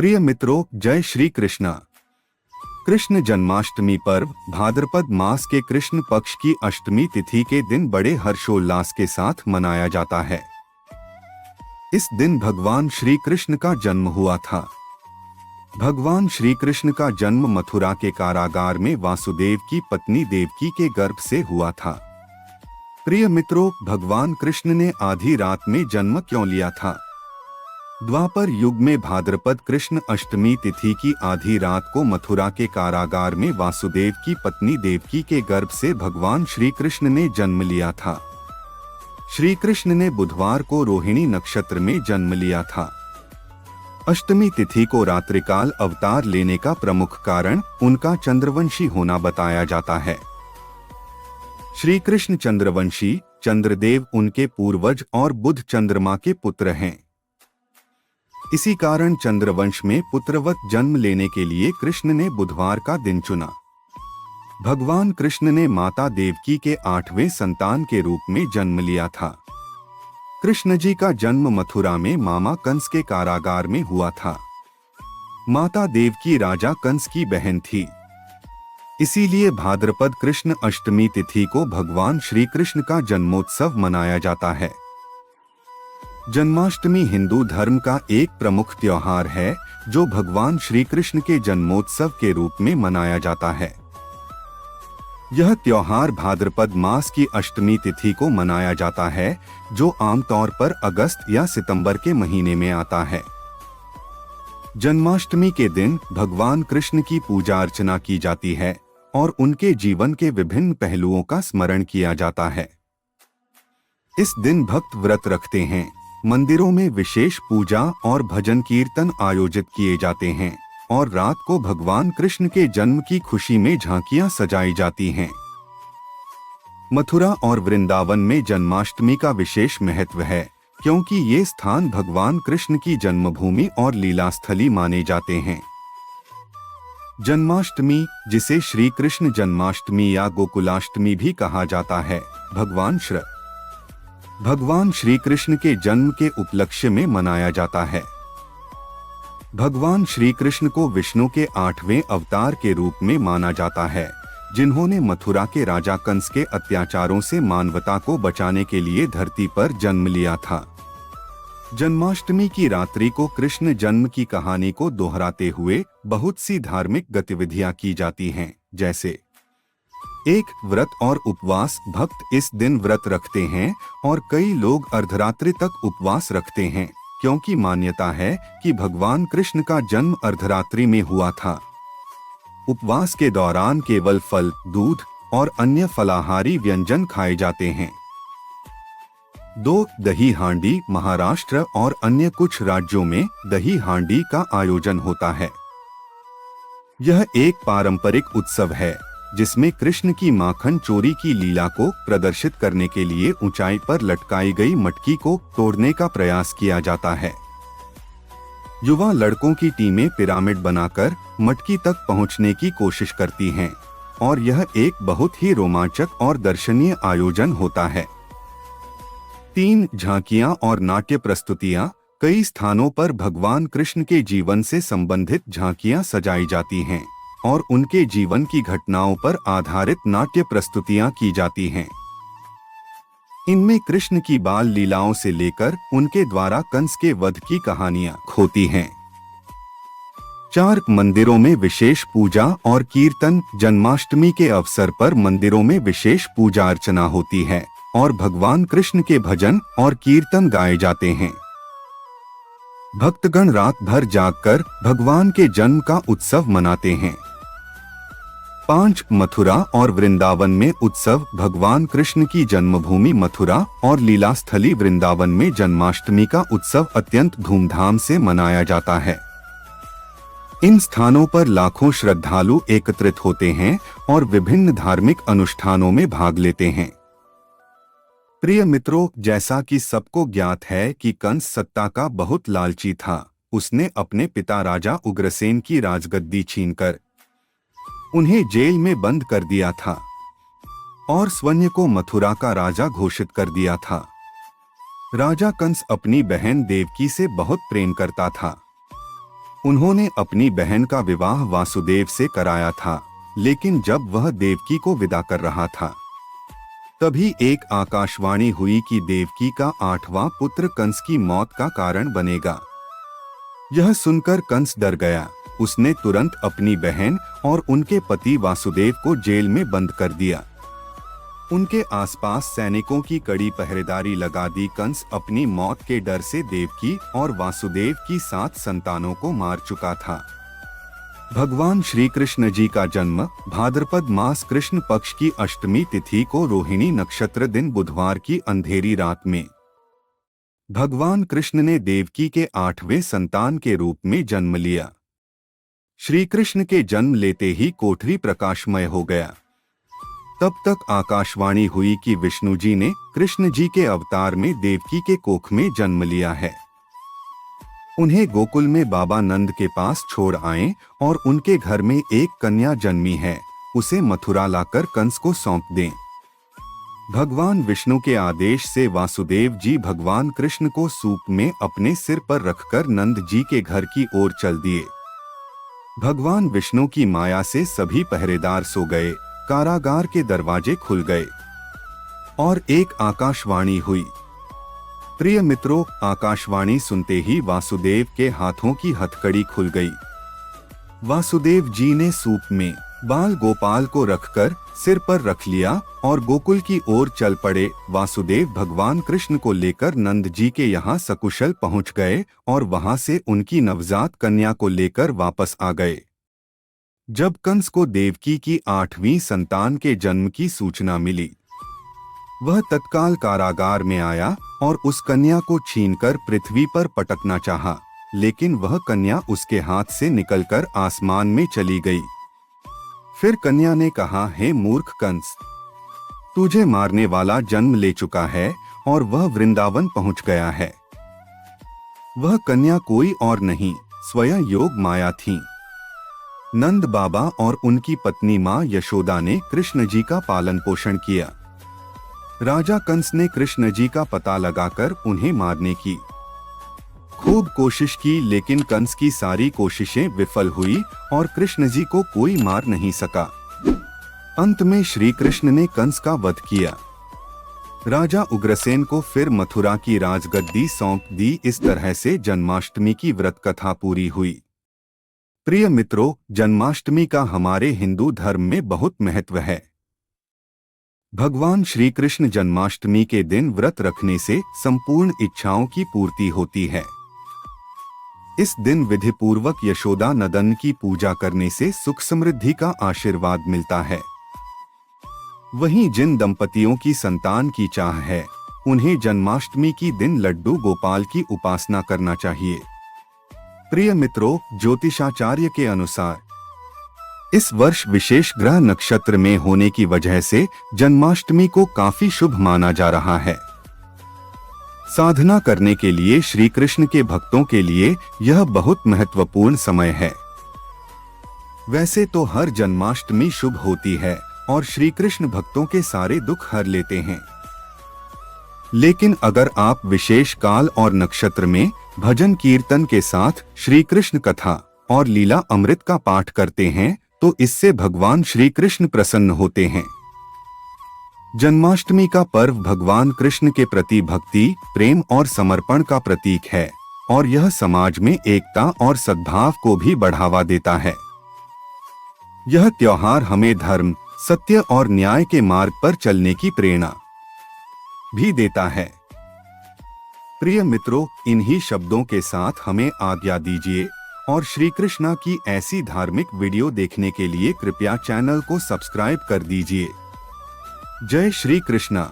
प्रिय मित्रों, जय श्री कृष्णा। कृष्ण जन्माष्टमी पर्व भाद्रपद मास के कृष्ण पक्ष की अष्टमी तिथि के दिन बड़े हर्षोल्लास के साथ मनाया जाता है। इस दिन भगवान श्री कृष्ण का जन्म हुआ था। भगवान श्री कृष्ण का जन्म मथुरा के कारागार में वासुदेव की पत्नी देवकी के गर्भ से हुआ था। प्रिय मित्रों, भगवान कृष्ण ने आधी रात में जन्म क्यों लिया था? द्वापर युग में भाद्रपद कृष्ण अष्टमी तिथि की आधी रात को मथुरा के कारागार में वासुदेव की पत्नी देवकी के गर्भ से भगवान श्री कृष्ण ने जन्म लिया था। श्री कृष्ण ने बुधवार को रोहिणी नक्षत्र में जन्म लिया था। अष्टमी तिथि को रात्रिकाल अवतार लेने का प्रमुख कारण उनका चंद्रवंशी होना बताया जाता है। श्री कृष्ण चंद्रवंशी, चंद्रदेव उनके पूर्वज और बुध चंद्रमा के पुत्र हैं। इसी कारण चंद्रवंश में पुत्रवत जन्म लेने के लिए कृष्ण ने बुधवार का दिन चुना। भगवान कृष्ण ने माता देवकी के 8वें संतान के रूप में जन्म लिया था। कृष्ण जी का जन्म मथुरा में मामा कंस के कारागार में हुआ था। माता देवकी राजा कंस की बहन थी। इसीलिए भाद्रपद कृष्ण अष्टमी तिथि को भगवान श्री कृष्ण का जन्मोत्सव मनाया जाता है। जन्माष्टमी हिंदू धर्म का एक प्रमुख त्योहार है जो भगवान श्री कृष्ण के जन्मोत्सव के रूप में मनाया जाता है। यह त्योहार भाद्रपद मास की अष्टमी तिथि को मनाया जाता है, जो आमतौर पर अगस्त या सितंबर के महीने में आता है। जन्माष्टमी के दिन भगवान कृष्ण की पूजा अर्चना की जाती है और उनके जीवन के विभिन्न पहलुओं का स्मरण किया जाता है। इस दिन भक्त व्रत रखते हैं, मंदिरों में विशेष पूजा और भजन कीर्तन आयोजित किए जाते हैं और रात को भगवान कृष्ण के जन्म की खुशी में झांकियां सजाई जाती हैं। मथुरा और वृंदावन में जन्माष्टमी का विशेष महत्व है, क्योंकि ये स्थान भगवान कृष्ण की जन्मभूमि और लीलास्थली माने जाते हैं। जन्माष्टमी, जिसे श्री कृष्ण जन्माष्टमी या गोकुलाष्टमी भी कहा जाता है, भगवान श्री कृष्ण के जन्म के उपलक्ष्य में मनाया जाता है। भगवान श्री कृष्ण को विष्णु के 8वें अवतार के रूप में माना जाता है, जिन्होंने मथुरा के राजा कंस के अत्याचारों से मानवता को बचाने के लिए धरती पर जन्म लिया था। जन्माष्टमी की रात्रि को कृष्ण जन्म की कहानी को दोहराते हुए बहुत सी धार्मिक गतिविधियां की जाती हैं, जैसे 1. व्रत और उपवास। भक्त इस दिन व्रत रखते हैं और कई लोग अर्धरात्रि तक उपवास रखते हैं, क्योंकि मान्यता है कि भगवान कृष्ण का जन्म अर्धरात्रि में हुआ था। उपवास के दौरान केवल फल, दूध और अन्य फलाहारी व्यंजन खाए जाते हैं। 2. दही हांडी। महाराष्ट्र और अन्य कुछ राज्यों में दही हांडी का आयोजन होता है। यह एक पारंपरिक उत्सव है जिसमें कृष्ण की माखन चोरी की लीला को प्रदर्शित करने के लिए ऊंचाई पर लटकाई गई मटकी को तोड़ने का प्रयास किया जाता है। युवा लड़कों की टीमें पिरामिड बनाकर मटकी तक पहुंचने की कोशिश करती हैं और यह एक बहुत ही रोमांचक और दर्शनीय आयोजन होता है। 3. झांकियां और नाट्य प्रस्तुतियां। कई स्थानों पर भगवान कृष्ण के जीवन से संबंधित झांकियां सजाई जाती हैं और उनके जीवन की घटनाओं पर आधारित नाट्य प्रस्तुतियां की जाती हैं। इनमें कृष्ण की बाल लीलाओं से लेकर उनके द्वारा कंस के वध की कहानियां होती हैं। 4. मंदिरों में विशेष पूजा और कीर्तन। जन्माष्टमी के अवसर पर मंदिरों में विशेष पूजा अर्चना होती है और भगवान कृष्ण के भजन और कीर्तन गाए जाते हैं। भक्तगण रात भर जागकर भगवान के जन्म का उत्सव मनाते हैं। 5. मथुरा और वृंदावन में उत्सव। भगवान कृष्ण की जन्मभूमि मथुरा और लीलास्थली वृंदावन में जन्माष्टमी का उत्सव अत्यंत धूमधाम से मनाया जाता है। इन स्थानों पर लाखों श्रद्धालु एकत्रित होते हैं और विभिन्न धार्मिक अनुष्ठानों में भाग लेते हैं। प्रिय मित्रों, जैसा कि सबको ज्ञात है कि कंस सत्ता का बहुत लालची था। उसने अपने पिता राजा उग्रसेन की राजगद्दी छीनकर उन्हें जेल में बंद कर दिया था और स्वयं को मथुरा का राजा घोषित कर दिया था। राजा कंस अपनी बहन देवकी से बहुत प्रेम करता था। उन्होंने अपनी बहन का विवाह वासुदेव से कराया था, लेकिन जब वह देवकी को विदा कर रहा था, तभी एक आकाशवाणी हुई कि देवकी का 8वां पुत्र कंस की मौत का कारण बनेगा। यह सुनकर कंस डर गया। उसने तुरंत अपनी बहन और उनके पति वासुदेव को जेल में बंद कर दिया। उनके आसपास सैनिकों की कड़ी पहरेदारी लगा दी। कंस अपनी मौत के डर से देवकी और वासुदेव की 7 संतानों को मार चुका था। भगवान श्री कृष्ण जी का जन्म भाद्रपद मास कृष्ण पक्ष की अष्टमी तिथि को रोहिणी नक्षत्र दिन बुधवार की अंधेरी रात में भगवान कृष्ण ने देवकी के 8वें संतान के रूप में जन्म लिया। श्री कृष्ण के जन्म लेते ही कोठरी प्रकाशमय हो गया। तब तक आकाशवाणी हुई कि विष्णु जी ने कृष्ण जी के अवतार में देवकी के कोख में जन्म लिया है। उन्हें गोकुल में बाबा नंद के पास छोड़ आए और उनके घर में एक कन्या जन्मी है, उसे मथुरा लाकर कंस को सौंप दें। भगवान विष्णु के आदेश से वासुदेव जी भगवान कृष्ण को सूप में अपने सिर पर रखकर नंद जी के घर की ओर चल दिए। भगवान विष्णु की माया से सभी पहरेदार सो गए, कारागार के दरवाजे खुल गए और एक आकाशवाणी हुई। प्रिय मित्रों, आकाशवाणी सुनते ही वासुदेव के हाथों की हथकड़ी खुल गई। वासुदेव जी ने सूप में बाल गोपाल को रखकर सिर पर रख लिया और गोकुल की ओर चल पड़े। वासुदेव भगवान कृष्ण को लेकर नंद जी के यहाँ सकुशल पहुँच गए और वहां से उनकी नवजात कन्या को लेकर वापस आ गए। जब कंस को देवकी की 8वीं संतान के जन्म की सूचना मिली, वह तत्काल कारागार में आया और उस कन्या को छीनकर पृथ्वी पर पटकना चाहा, लेकिन वह कन्या उसके हाथ से निकलकर आसमान में चली गई। फिर कन्या ने कहा, हे मूर्ख कंस, तुझे मारने वाला जन्म ले चुका है और वह वृंदावन पहुंच गया है। वह कन्या कोई और नहीं, स्वयं योग माया थी। नंद बाबा और उनकी पत्नी मां यशोदा ने कृष्ण जी का पालन पोषण किया। राजा कंस ने कृष्ण जी का पता लगाकर उन्हें मारने की खूब कोशिश की, लेकिन कंस की सारी कोशिशें विफल हुई और कृष्ण जी को कोई मार नहीं सका। अंत में श्री कृष्ण ने कंस का वध किया। राजा उग्रसेन को फिर मथुरा की राजगद्दी सौंप दी। इस तरह से जन्माष्टमी की व्रत कथा पूरी हुई। प्रिय मित्रों, जन्माष्टमी का हमारे हिंदू धर्म में बहुत महत्व है। भगवान श्री कृष्ण जन्माष्टमी के दिन व्रत रखने से संपूर्ण इच्छाओं की पूर्ति होती है। इस दिन विधि पूर्वक यशोदा नंदन की पूजा करने से सुख समृद्धि का आशीर्वाद मिलता है। वहीं जिन दंपतियों की संतान की चाह है, उन्हें जन्माष्टमी की दिन लड्डू गोपाल की उपासना करना चाहिए। प्रिय मित्रों, ज्योतिषाचार्य के अनुसार इस वर्ष विशेष ग्रह नक्षत्र में होने की वजह से जन्माष्टमी को काफी शुभ माना जा रहा है। साधना करने के लिए श्री कृष्ण के भक्तों के लिए यह बहुत महत्वपूर्ण समय है। वैसे तो हर जन्माष्टमी शुभ होती है और श्री कृष्ण भक्तों के सारे दुख हर लेते हैं, लेकिन अगर आप विशेष काल और नक्षत्र में भजन कीर्तन के साथ श्री कृष्ण कथा और लीला अमृत का पाठ करते हैं तो इससे भगवान श्री कृष्ण प्रसन्न होते हैं। जन्माष्टमी का पर्व भगवान कृष्ण के प्रति भक्ति, प्रेम और समर्पण का प्रतीक है और यह समाज में एकता और सद्भाव को भी बढ़ावा देता है। यह त्योहार हमें धर्म, सत्य और न्याय के मार्ग पर चलने की प्रेरणा भी देता है। प्रिय मित्रों, इन्हीं शब्दों के साथ हमें आज्ञा दीजिए और श्री कृष्णा की ऐसी धार्मिक वीडियो देखने के लिए कृपया चैनल को सब्सक्राइब कर दीजिए। जय श्री कृष्णा।